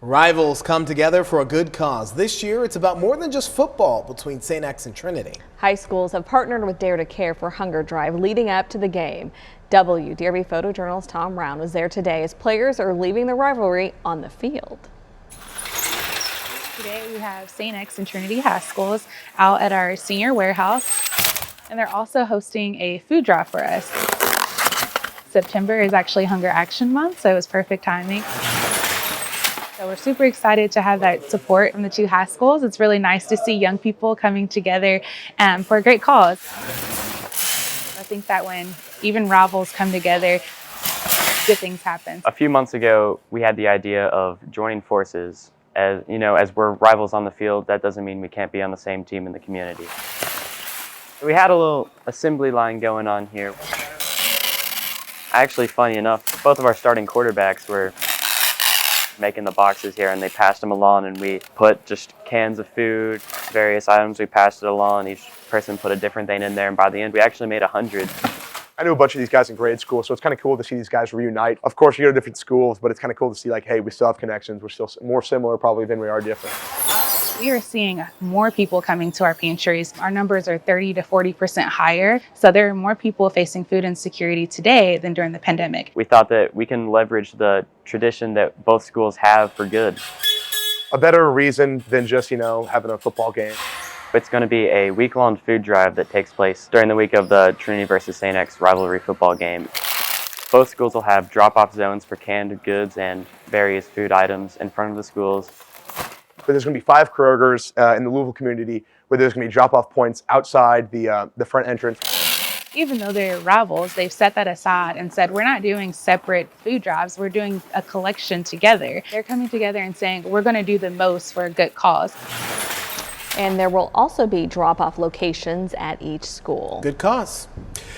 Rivals come together for a good cause. This year, it's about more than just football between St. X and Trinity. High schools have partnered with Dare to Care for Hunger Drive leading up to the game. WDRB photojournalist Tom Brown was there today as players are leaving the rivalry on the field. Today we have St. X and Trinity High Schools out at our senior warehouse, and they're also hosting a food drive for us. September is actually Hunger Action Month, so it was perfect timing. So we're super excited to have that support from the two high schools. It's really nice to see young people coming together for a great cause. I think that when even rivals come together, good things happen. A few months ago, we had the idea of joining forces. As you know, as we're rivals on the field, that doesn't mean we can't be on the same team in the community. We had a little assembly line going on here. Actually, funny enough, both of our starting quarterbacks were making the boxes here, and they passed them along, and we put just cans of food, various items. We passed it along. Each person put a different thing in there, and by the end, we actually made 100. I knew a bunch of these guys in grade school, so it's kind of cool to see these guys reunite. Of course, you go to different schools, but it's kind of cool to see, like, hey, we still have connections. We're still more similar probably than we are different. We are seeing more people coming to our pantries. Our numbers are 30 to 40% higher. So there are more people facing food insecurity today than during the pandemic. We thought that we can leverage the tradition that both schools have for good. A better reason than just, having a football game. It's going to be a week-long food drive that takes place during the week of the Trinity versus St. X rivalry football game. Both schools will have drop-off zones for canned goods and various food items in front of the schools. But there's going to be 5 Krogers in the Louisville community where there's going to be drop-off points outside the front entrance. Even though they're rivals, they've set that aside and said, we're not doing separate food drives, we're doing a collection together. They're coming together and saying, we're going to do the most for a good cause. And there will also be drop-off locations at each school. Good cause.